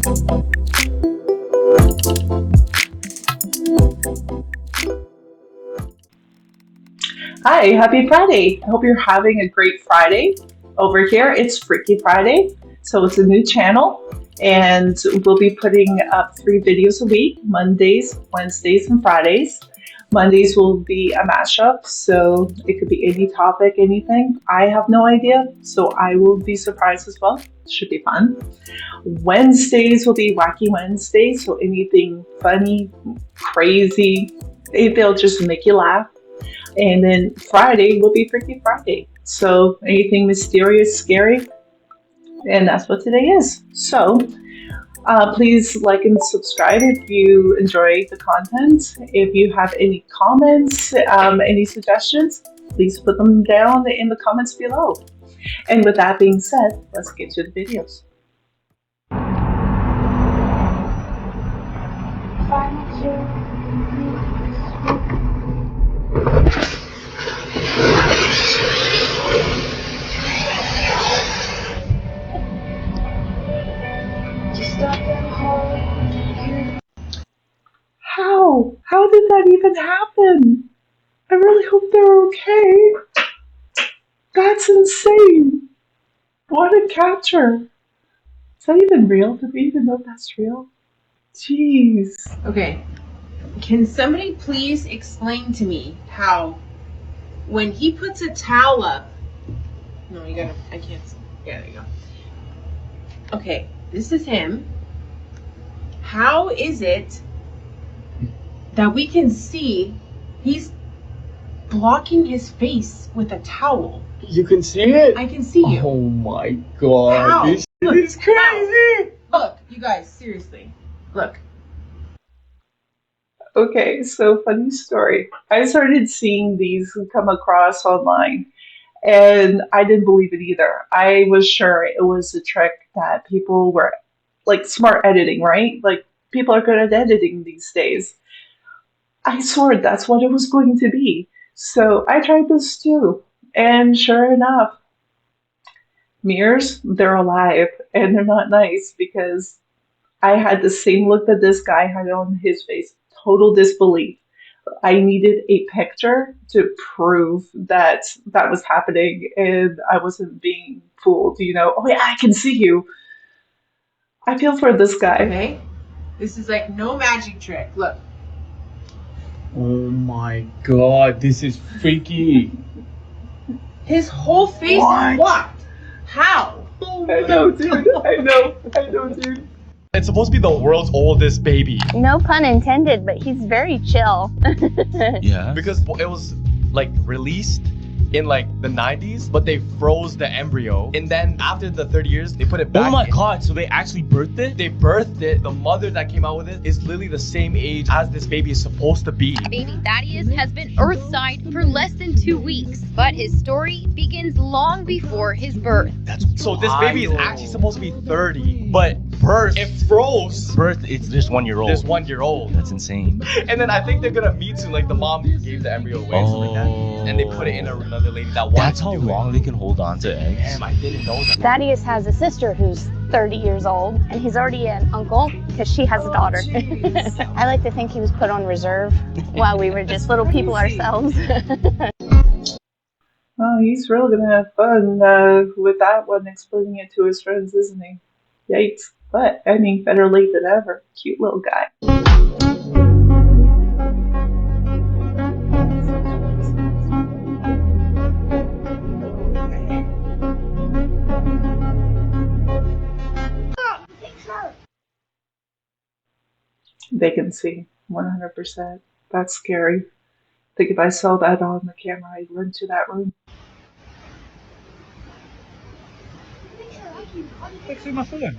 Hi, happy Friday. I hope you're having a great Friday. Over here, it's Freaky Friday. So it's a new channel, and we'll be putting up 3 videos a week, Mondays, Wednesdays, and Fridays. Mondays will be a mashup, so it could be any topic, anything. I have no idea, so I will be surprised as well. Should be fun. Wednesdays will be Wacky Wednesdays, so anything funny, crazy, they'll just make you laugh. And then Friday will be Freaky Friday. So anything mysterious, scary, and that's what today is. So please like and subscribe if you enjoy the content. If you have any comments, any suggestions, please put them down in the comments below. And with that being said, let's get to the videos. How did that even happen? I really hope they're okay. That's insane. What a capture. Is that even real? Do we even know if that's real? Jeez. Okay. Can somebody please explain to me how when he puts a towel up... No, you gotta... I can't... Yeah, there you go. Okay, this is him. How is it that we can see he's blocking his face with a towel? You can see it? I can see you. Oh my god, How? this is crazy! Look, you guys, seriously. Look. Okay, so funny story. I started seeing these come across online, and I didn't believe it either. I was sure it was a trick that people were like smart editing, right? Like people are good at editing these days. I swore that's what it was going to be. So I tried this too. And sure enough, mirrors, they're alive and they're not nice because I had the same look that this guy had on his face. Total disbelief. I needed a picture to prove that that was happening and I wasn't being fooled, you know. Oh yeah, I can see you. I feel for this guy. Okay. This is like no magic trick. Look. Oh my god, this is freaky. His whole face is blocked. How? I know, dude. I know, dude. It's supposed to be the world's oldest baby. No pun intended, but he's very chill. Yeah. Because it was like released in like the 90s, but they froze the embryo. And then after the 30 years, they put it back. Oh my god, so they actually birthed it? They birthed it. The mother that came out with it is literally the same age as this baby is supposed to be. Baby Thaddeus has been earthside for less than 2 weeks, but his story begins long before his birth. So this baby is actually supposed to be 30, but birth, it froze. Birth, it's just 1 year old. This 1 year old. That's insane. And then I think they're gonna meet soon. Like the mom gave the embryo away, something like that, and they put it in another lady that wanted That's to how do long they can hold on to eggs. Damn, I didn't know that. Thaddeus has a sister who's 30 years old, and he's already an uncle because she has a daughter. I like to think he was put on reserve while we were just little people ourselves. Oh, he's really gonna have fun with that one, explaining it to his friends, isn't he? Yikes. But, I mean, better late than ever. Cute little guy. They can see, 100%. That's scary. I think if I saw that on the camera, I'd run to that room. Picture my phone.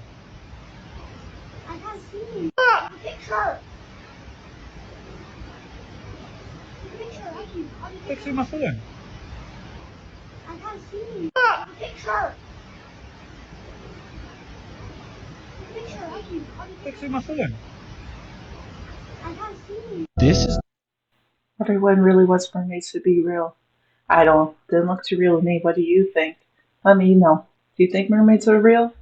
I can't see. Picture. Picture my phone. I can't see. Picture. Picture my phone. I can't see. This is... Everyone really wants mermaids to be real. I don't. Didn't look too real to me. What do you think? Let me know. Do you think mermaids are real?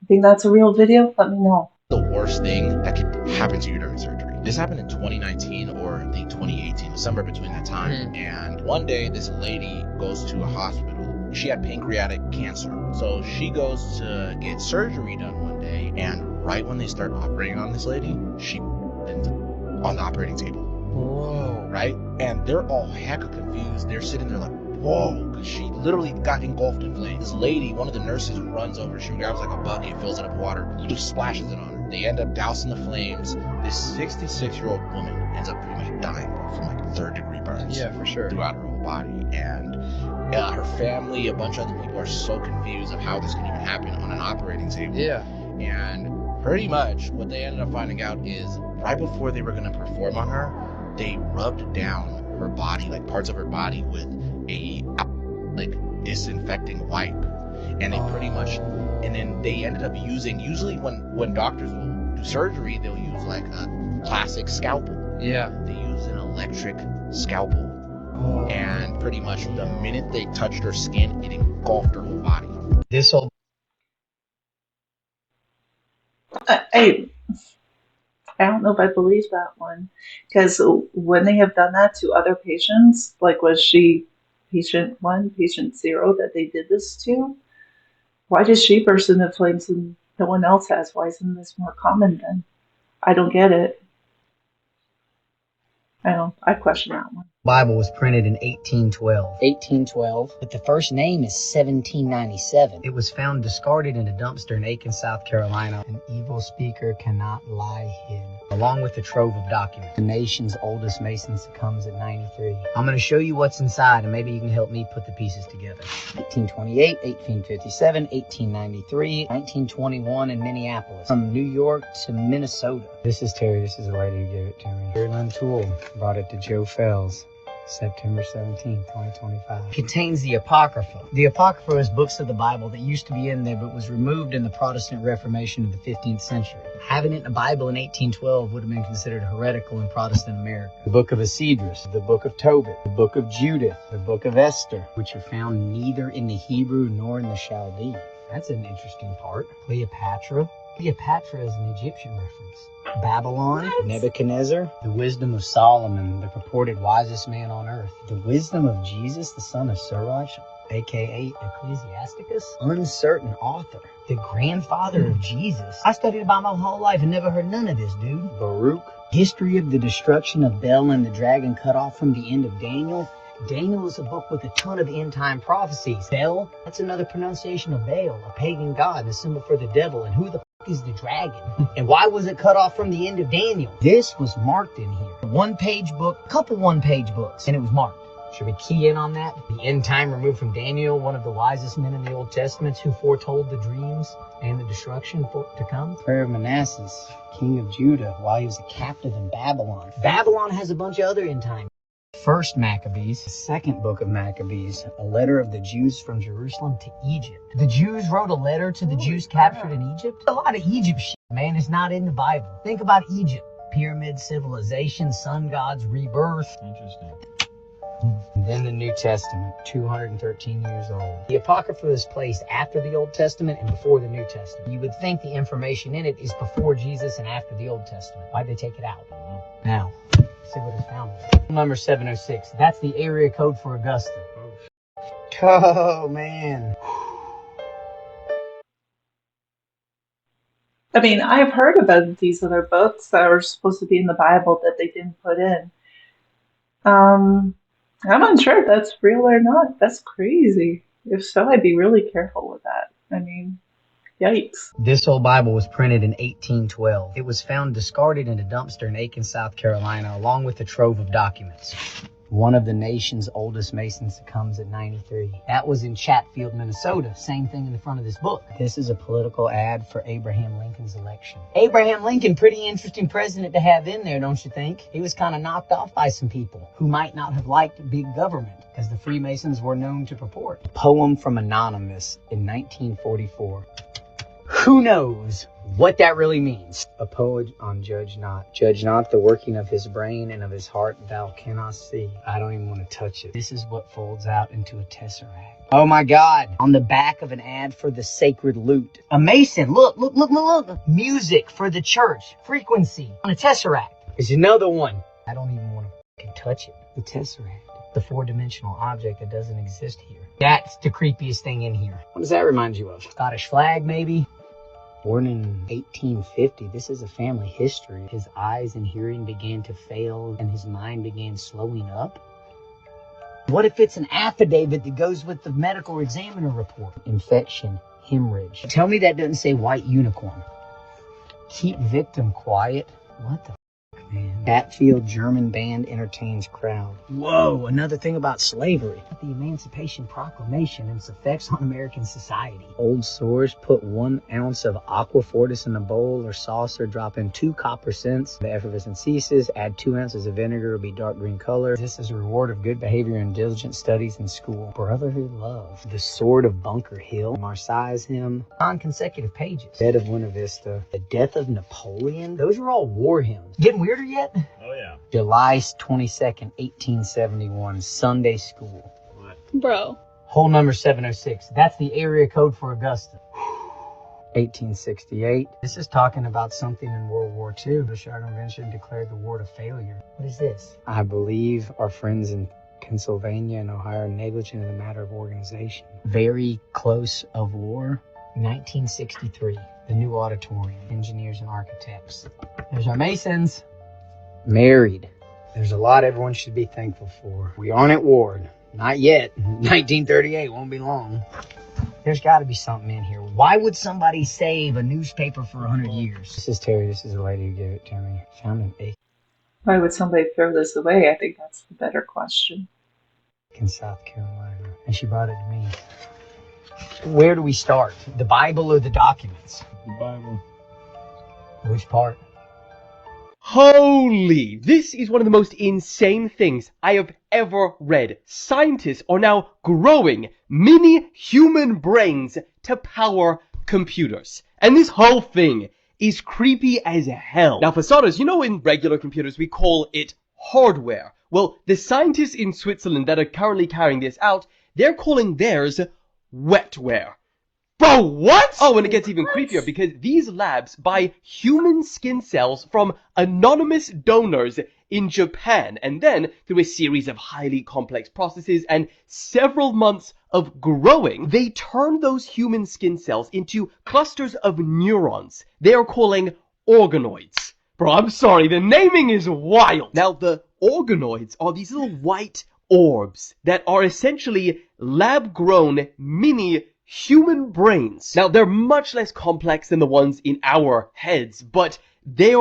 You think that's a real video? Let me know. the worst thing that could happen to you during surgery. This happened in 2019 or I think 2018, somewhere between that time. And one day this lady goes to a hospital. She had pancreatic cancer. So she goes to get surgery done one day, and right when they start operating on this lady, she ends up on the operating table. Whoa. Right? And they're all hecka confused. They're sitting there like, whoa, because she literally got engulfed in flames. This lady, one of the nurses, runs over. She grabs like a bucket, fills it up with water, just splashes it on her. They end up dousing the flames. This 66-year-old woman ends up pretty much dying from like third-degree burns. Yeah, for sure. Throughout her whole body. And her family, a bunch of other people are so confused of how this can even happen on an operating table. Yeah. And pretty much what they ended up finding out is right before they were going to perform on her, they rubbed down her body, like parts of her body, with a like disinfecting wipe. And they pretty much, and then they ended up using, usually when doctors will do surgery, they'll use like a classic scalpel. Yeah. They use an electric scalpel. And pretty much the minute they touched her skin, it engulfed her whole body. This whole I don't know if I believe that one, because when they have done that to other patients, like was she patient 1, patient 0 that they did this to? Why does she burst into flames and no one else has? Why isn't this more common then? I don't get it. I question that one. Bible was printed in 1812. 1812, but the first name is 1797. It was found discarded in a dumpster in Aiken, South Carolina. An evil speaker cannot lie hid. Along with a trove of documents. The nation's oldest mason succumbs at 93. I'm going to show you what's inside, and maybe you can help me put the pieces together. 1828, 1857, 1893, 1921 in Minneapolis. From New York to Minnesota. This is Terry. This is the lady who gave it to me. Carolyn Toole brought it to Joe Fells. September 17, 2025. Contains the Apocrypha. The Apocrypha is books of the Bible that used to be in there but was removed in the Protestant Reformation of the 15th century. Having it in a Bible in 1812 would have been considered heretical in Protestant America. The Book of Esdras, the Book of Tobit, the Book of Judith, the Book of Esther, which are found neither in the Hebrew nor in the Chaldean. That's an interesting part. Cleopatra. Cleopatra is an Egyptian reference. Babylon, Nebuchadnezzar, the wisdom of Solomon, the purported wisest man on earth, the wisdom of Jesus, the son of Sirach, aka Ecclesiasticus, uncertain author, the grandfather of Jesus. I studied about my whole life and never heard none of this, dude. Baruch, history of the destruction of Bel and the dragon cut off from the end of Daniel. Daniel is a book with a ton of end-time prophecies. Bel, that's another pronunciation of Baal, a pagan god, a symbol for the devil. And who the is the dragon? And why was it cut off from the end of Daniel? This was marked in here. A one-page book, a couple one-page books, and it was marked. Should we key in on that? The end time removed from Daniel, one of the wisest men in the Old Testament who foretold the dreams and the destruction to come. Prayer of Manasseh, king of Judah, while he was a captive in Babylon. Babylon has a bunch of other end time. First Maccabees, the second book of Maccabees, a letter of the Jews from Jerusalem to Egypt. The Jews wrote a letter to the Jews captured in Egypt. A lot of Egypt shit, man, is not in the Bible. Think about Egypt. Pyramid civilization, sun gods, rebirth. Interesting. And then the New Testament, 213 years old. The Apocrypha is placed after the Old Testament and before the New Testament. You would think the information in it is before Jesus and after the Old Testament. Why'd they take it out? Now, see what is found. Number 706. That's the area code for Augusta. Oh, man. I mean, I've heard about these other books that are supposed to be in the Bible that they didn't put in. I'm unsure if that's real or not. That's crazy. If so, I'd be really careful with that. I mean, yikes. This old Bible was printed in 1812. It was found discarded in a dumpster in Aiken, South Carolina, along with a trove of documents. One of the nation's oldest masons succumbs at 93. That was in Chatfield, Minnesota. Same thing in the front of this book. This is a political ad for Abraham Lincoln's election. Abraham Lincoln, pretty interesting president to have in there, don't you think? He was kind of knocked off by some people who might not have liked big government, as the Freemasons were known to purport. Poem from Anonymous in 1944. Who knows what that really means. A poet on Judge Not. Judge not the working of his brain and of his heart thou cannot see. I don't even want to touch it. This is what folds out into a tesseract. Oh my God. On the back of an ad for the sacred lute. A mason. Look. Music for the church. Frequency. On a tesseract. There's another one. I don't even want to touch it. The tesseract. The four-dimensional object that doesn't exist here. That's the creepiest thing in here. What does that remind you of? Scottish flag, maybe? Born in 1850, this is a family history. His eyes and hearing began to fail and his mind began slowing up. What if it's an affidavit that goes with the medical examiner report? Infection, hemorrhage. Tell me that doesn't say white unicorn. Keep victim quiet. What the f, man? Hatfield German band entertains crowd. Whoa, another thing about slavery. The Emancipation Proclamation and its effects on American society. Old sores, put 1 ounce of aquafortis in a bowl or saucer, drop in 2 copper cents. The effervescence ceases, add 2 ounces of vinegar, it'll be dark green color. This is a reward of good behavior and diligent studies in school. Brotherhood love. The Sword of Bunker Hill. Marseille's hymn. Non-consecutive pages. Dead of Buena Vista. The Death of Napoleon. Those are all war hymns. Getting weirder yet? Oh yeah. July 22nd, 1871, Sunday school. Bro. Hole number 706. That's the area code for Augusta. 1868. This is talking about something in World War II. The Chicago Convention declared the war a failure. What is this? I believe our friends in Pennsylvania and Ohio are negligent in the matter of organization. Very close of war. 1963. The new auditorium. Engineers and architects. There's our Masons. Married. There's a lot everyone should be thankful for. We aren't at war. Not yet. 1938 won't be long. There's got to be something in here. Why would somebody save a newspaper for 100 years? This is Terry. This is the lady who gave it to me. Found an egg Why would somebody throw this away? I think that's the better question. in South Carolina, and she brought it to me. Where do we start? The Bible or the documents? The Bible. Which part? Holy! This is one of the most insane things I have ever read. Scientists are now growing mini human brains to power computers. And this whole thing is creepy as hell. Now for starters, you know in regular computers we call it hardware. Well, the scientists in Switzerland that are currently carrying this out, they're calling theirs wetware. Bro, what? Oh, and it gets even creepier because these labs buy human skin cells from anonymous donors in Japan, and then through a series of highly complex processes and several months of growing, they turn those human skin cells into clusters of neurons they are calling organoids. Bro, I'm sorry, the naming is wild. Now, the organoids are these little white orbs that are essentially lab-grown mini human brains. Now, they're much less complex than the ones in our heads, but they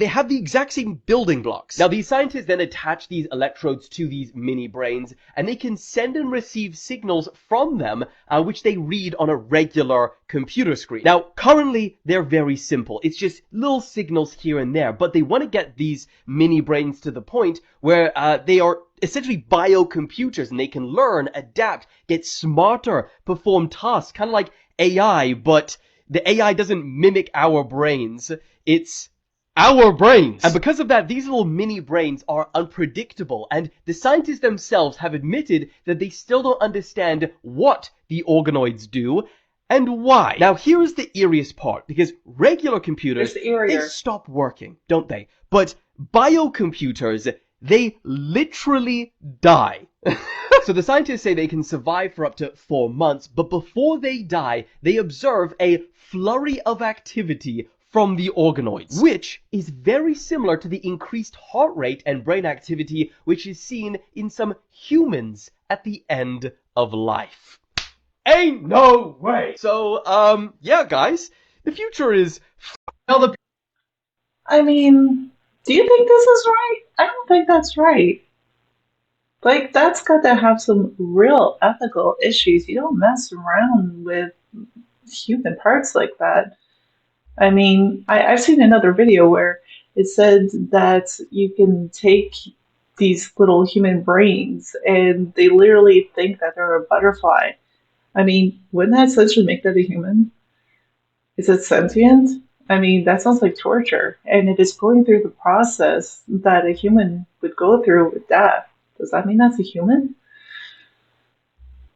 have the exact same building blocks. Now, these scientists then attach these electrodes to these mini brains, and they can send and receive signals from them, which they read on a regular computer screen. Now, currently, they're very simple. It's just little signals here and there, but they want to get these mini brains to the point where they are essentially biocomputers, and they can learn, adapt, get smarter, perform tasks, kind of like AI, but the AI doesn't mimic our brains. It's our brains. And because of that, these little mini brains are unpredictable, and the scientists themselves have admitted that they still don't understand what the organoids do and why. Now, here is the eeriest part, because regular computers, they stop working, don't they? But biocomputers, they literally die. So the scientists say they can survive for up to 4 months, but before they die, they observe a flurry of activity from the organoids, which is very similar to the increased heart rate and brain activity which is seen in some humans at the end of life. Ain't no way! So, yeah, guys, the future is I mean, do you think this is right? I don't think that's right. Like, that's got to have some real ethical issues. You don't mess around with human parts like that. I mean, I've seen another video where it said that you can take these little human brains and they literally think that they're a butterfly. I mean, wouldn't that essentially make that a human? Is it sentient? I mean, that sounds like torture. And if it's going through the process that a human would go through with death, does that mean that's a human?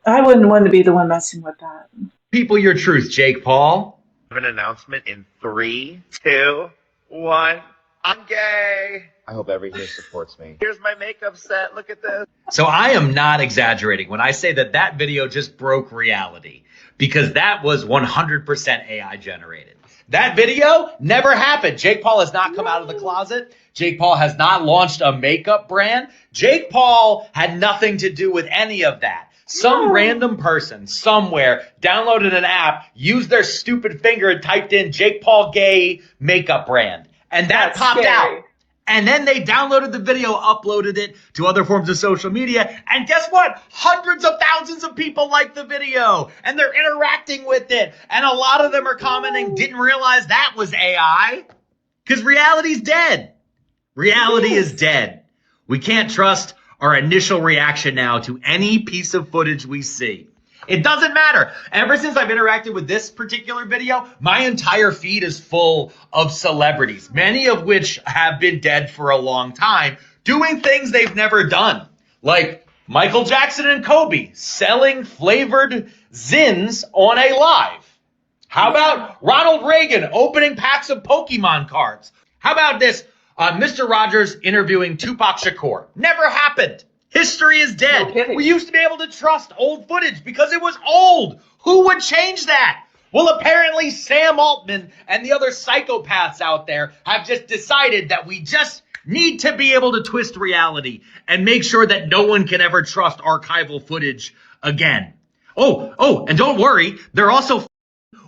I wouldn't want to be the one messing with that. People your truth, Jake Paul. I have an announcement in 3, 2, 1. I'm gay. I hope everyone here supports me. Here's my makeup set. Look at this. So I am not exaggerating when I say that that video just broke reality, because that was 100% AI generated. That video never happened. Jake Paul has not come out of the closet. Jake Paul has not launched a makeup brand. Jake Paul had nothing to do with any of that. Some random person somewhere downloaded an app, used their stupid finger and typed in Jake Paul gay makeup brand. And that popped out. And then they downloaded the video, uploaded it to other forms of social media. And guess what? Hundreds of thousands of people like the video. And they're interacting with it. And a lot of them are commenting, didn't realize that was AI. Because reality's dead. Reality is dead. We can't trust our initial reaction now to any piece of footage we see. It doesn't matter. Ever since I've interacted with this particular video, my entire feed is full of celebrities, many of which have been dead for a long time, doing things they've never done. Like Michael Jackson and Kobe selling flavored Zins on a live. How about Ronald Reagan opening packs of Pokemon cards? How about this? Mr. Rogers interviewing Tupac Shakur. Never happened. History is dead. No, we used to be able to trust old footage because it was old. Who would change that? Well, apparently Sam Altman and the other psychopaths out there have just decided that we just need to be able to twist reality and make sure that no one can ever trust archival footage again. Oh, and don't worry, they're also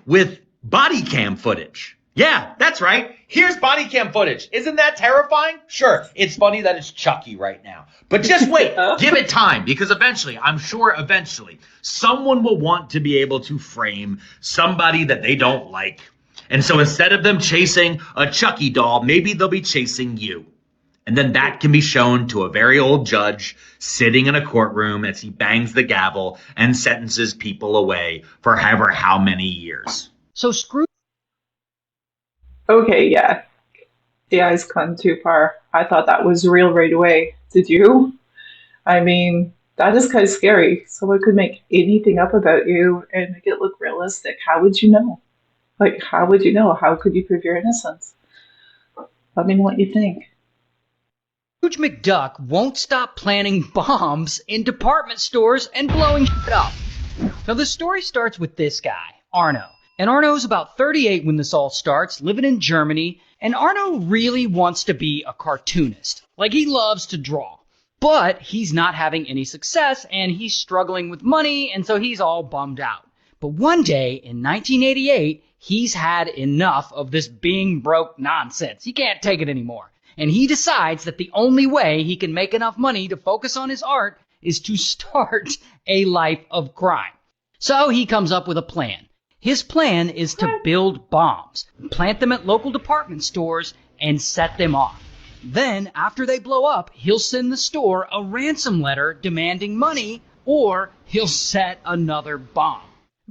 with body cam footage. Yeah, that's right. Here's body cam footage. Isn't that terrifying? Sure, it's funny that it's Chucky right now. But just wait, give it time, because eventually, I'm sure eventually, someone will want to be able to frame somebody that they don't like. And so instead of them chasing a Chucky doll, maybe they'll be chasing you. And then that can be shown to a very old judge sitting in a courtroom as he bangs the gavel and sentences people away for however how many years. So screw. Okay, yeah. AI's gone too far. I thought that was real right away. Did you? I mean, that is kind of scary. Someone could make anything up about you and make it look realistic. How would you know? Like, how would you know? How could you prove your innocence? Let me know what you think. Scrooge McDuck won't stop planting bombs in department stores and blowing shit up. Now, the story starts with this guy, Arno. And Arno's about 38 when this all starts, living in Germany, and Arno really wants to be a cartoonist. Like, he loves to draw. But he's not having any success, and he's struggling with money, and so he's all bummed out. But one day, in 1988, he's had enough of this being broke nonsense. He can't take it anymore. And he decides that the only way he can make enough money to focus on his art is to start a life of crime. So he comes up with a plan. His plan is to build bombs, plant them at local department stores, and set them off. Then, after they blow up, he'll send the store a ransom letter demanding money, or he'll set another bomb.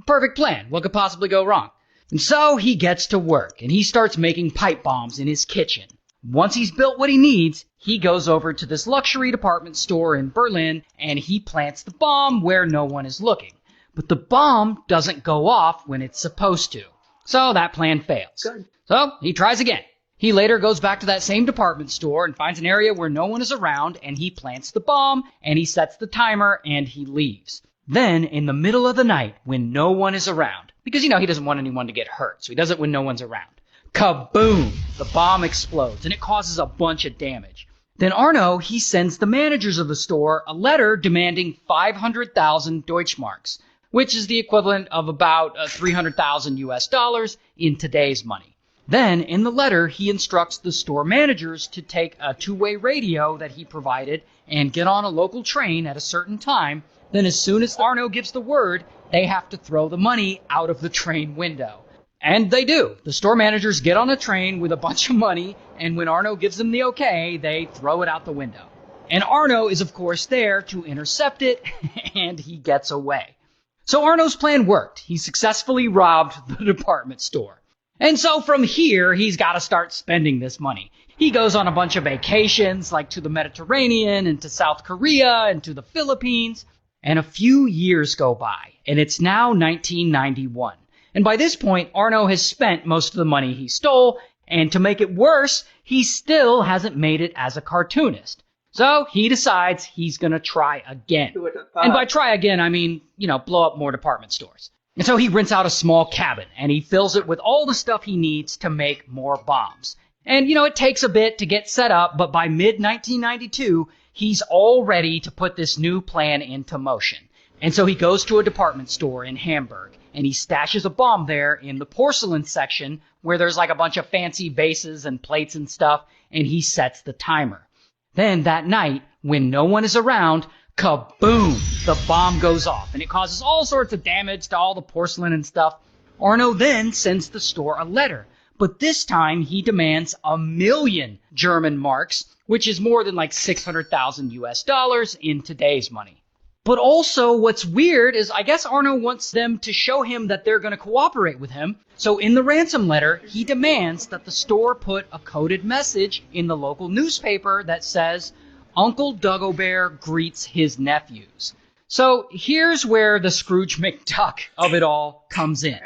Perfect plan. What could possibly go wrong? And so he gets to work, and he starts making pipe bombs in his kitchen. Once he's built what he needs, he goes over to this luxury department store in Berlin, and he plants the bomb where no one is looking. But the bomb doesn't go off when it's supposed to. So that plan fails. Good. So he tries again. He later goes back to that same department store and finds an area where no one is around, and he plants the bomb, and he sets the timer, and he leaves. Then, in the middle of the night, when no one is around, because, he doesn't want anyone to get hurt, so he does it when no one's around. Kaboom! The bomb explodes, and it causes a bunch of damage. Then Arno, he sends the managers of the store a letter demanding 500,000 Deutschmarks, which is the equivalent of about $300,000 US in today's money. Then, in the letter, he instructs the store managers to take a two-way radio that he provided and get on a local train at a certain time. Then, as soon as Arno gives the word, they have to throw the money out of the train window. And they do. The store managers get on a train with a bunch of money, and when Arno gives them the okay, they throw it out the window. And Arno is, of course, there to intercept it, and he gets away. So Arno's plan worked. He successfully robbed the department store. And so from here, he's got to start spending this money. He goes on a bunch of vacations, like to the Mediterranean and to South Korea and to the Philippines. And a few years go by, and it's now 1991. And by this point, Arno has spent most of the money he stole, and to make it worse, he still hasn't made it as a cartoonist. So he decides he's going to try again. And by try again, I mean, blow up more department stores. And so he rents out a small cabin, and he fills it with all the stuff he needs to make more bombs. And, it takes a bit to get set up, but by mid-1992, he's all ready to put this new plan into motion. And so he goes to a department store in Hamburg, and he stashes a bomb there in the porcelain section where there's like a bunch of fancy vases and plates and stuff, and he sets the timer. Then that night, when no one is around, kaboom! The bomb goes off, and it causes all sorts of damage to all the porcelain and stuff. Arno then sends the store a letter, but this time he demands 1 million German marks, which is more than like 600,000 US dollars in today's money. But also what's weird is I guess Arno wants them to show him that they're going to cooperate with him. So in the ransom letter, he demands that the store put a coded message in the local newspaper that says, Uncle Dagobert greets his nephews. So here's where the Scrooge McDuck of it all comes in.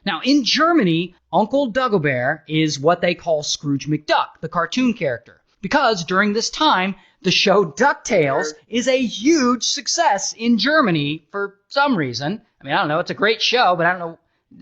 Now in Germany, Uncle Dagobert is what they call Scrooge McDuck, the cartoon character. Because during this time, the show DuckTales is a huge success in Germany for some reason. I mean, I don't know. It's a great show, but I don't know.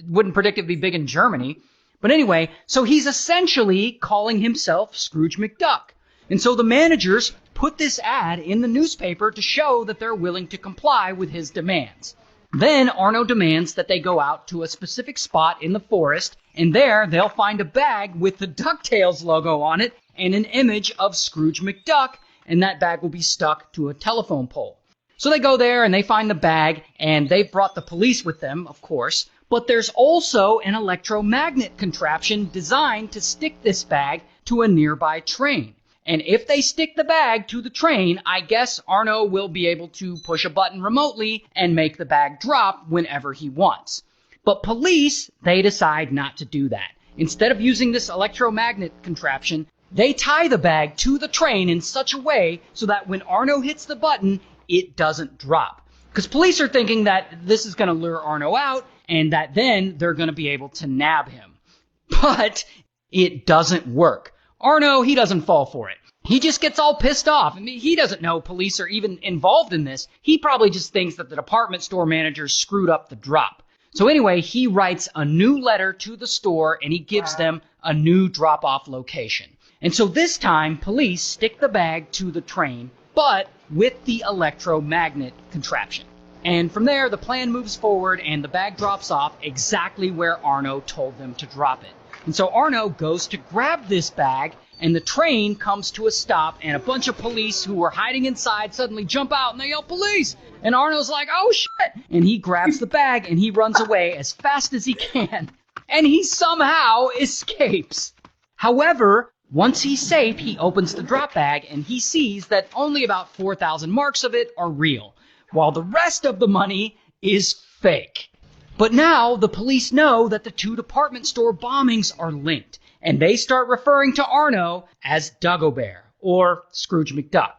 Wouldn't predict it'd be big in Germany. But anyway, so he's essentially calling himself Scrooge McDuck. And so the managers put this ad in the newspaper to show that they're willing to comply with his demands. Then Arno demands that they go out to a specific spot in the forest, and there they'll find a bag with the DuckTales logo on it and an image of Scrooge McDuck, and that bag will be stuck to a telephone pole. So they go there and they find the bag, and they've brought the police with them, of course, but there's also an electromagnet contraption designed to stick this bag to a nearby train. And if they stick the bag to the train, I guess Arno will be able to push a button remotely and make the bag drop whenever he wants. But police, they decide not to do that. Instead of using this electromagnet contraption, they tie the bag to the train in such a way so that when Arno hits the button, it doesn't drop. Because police are thinking that this is going to lure Arno out and that then they're going to be able to nab him. But it doesn't work. Arno, he doesn't fall for it. He just gets all pissed off. I mean, he doesn't know police are even involved in this. He probably just thinks that the department store manager screwed up the drop. So anyway, he writes a new letter to the store and he gives them a new drop-off location. And so this time, police stick the bag to the train, but with the electromagnet contraption. And from there, the plan moves forward and the bag drops off exactly where Arno told them to drop it. And so Arno goes to grab this bag, and the train comes to a stop, and a bunch of police who were hiding inside suddenly jump out and they yell, "Police!" And Arno's like, "Oh shit!" And he grabs the bag and he runs away as fast as he can. And he somehow escapes. However, once he's safe, he opens the drop bag and he sees that only about 4,000 marks of it are real, while the rest of the money is fake. But now the police know that the two department store bombings are linked, and they start referring to Arno as Dagobert, or Scrooge McDuck.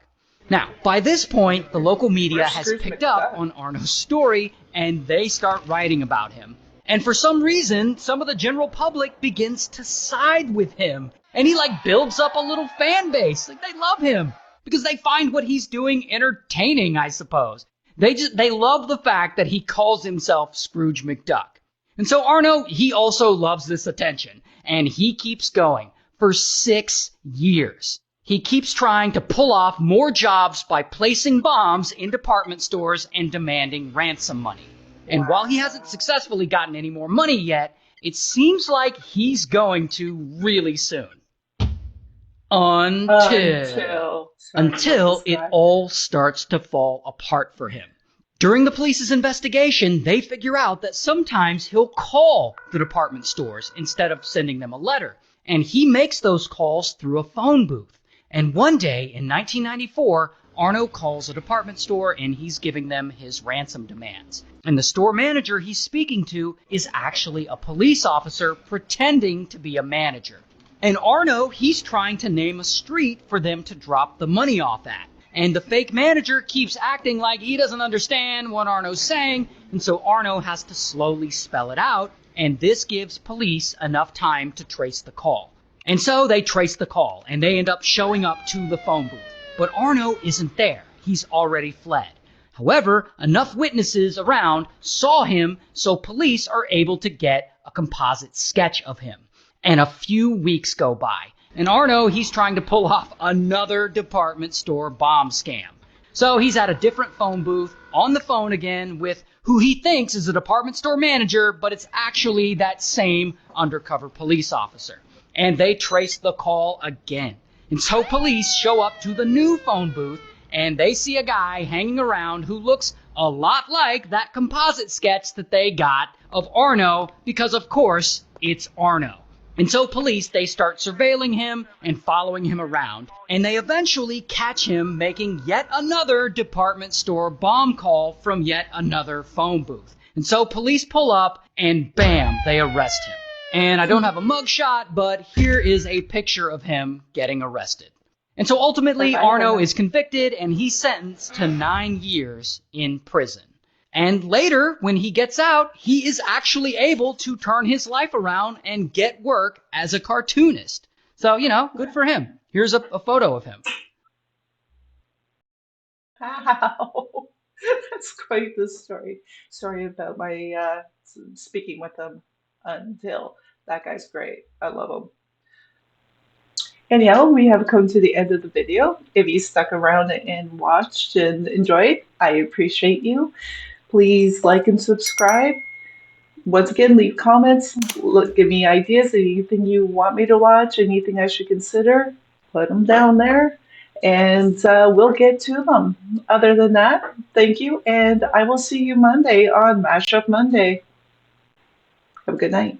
Now, by this point, the local media has picked up on Arno's story, and they start writing about him. And for some reason, some of the general public begins to side with him, and he builds up a little fan base. They love him because they find what he's doing entertaining, I suppose. They love the fact that he calls himself Scrooge McDuck. And so Arno, he also loves this attention, and he keeps going for 6 years. He keeps trying to pull off more jobs by placing bombs in department stores and demanding ransom money. And while he hasn't successfully gotten any more money yet, it seems like he's going to really soon. Until it all starts to fall apart for him. During the police's investigation, they figure out that sometimes he'll call the department stores instead of sending them a letter. And he makes those calls through a phone booth. And one day in 1994, Arno calls a department store and he's giving them his ransom demands. And the store manager he's speaking to is actually a police officer pretending to be a manager. And Arno, he's trying to name a street for them to drop the money off at. And the fake manager keeps acting like he doesn't understand what Arno's saying, and so Arno has to slowly spell it out, and this gives police enough time to trace the call. And so they trace the call, and they end up showing up to the phone booth. But Arno isn't there. He's already fled. However, enough witnesses around saw him, so police are able to get a composite sketch of him. And a few weeks go by. And Arno, he's trying to pull off another department store bomb scam. So he's at a different phone booth, on the phone again, with who he thinks is a department store manager, but it's actually that same undercover police officer. And they trace the call again. And so police show up to the new phone booth, and they see a guy hanging around who looks a lot like that composite sketch that they got of Arno, because of course, it's Arno. And so police, they start surveilling him and following him around, and they eventually catch him making yet another department store bomb call from yet another phone booth. And so police pull up, and bam, they arrest him. And I don't have a mugshot, but here is a picture of him getting arrested. And so ultimately, Arno is convicted, and he's sentenced to 9 years in prison. And later, when he gets out, he is actually able to turn his life around and get work as a cartoonist. So, you know, good for him. Here's a photo of him. Wow. That's quite the story. Sorry about my speaking with him until. That guy's great. I love him. Anyhow, we have come to the end of the video. If you stuck around and watched and enjoyed, I appreciate you. Please like and subscribe. Once again, leave comments. Give me ideas. Anything you want me to watch, anything I should consider, put them down there, and we'll get to them. Other than that, thank you, and I will see you Monday on Mashup Monday. Have a good night.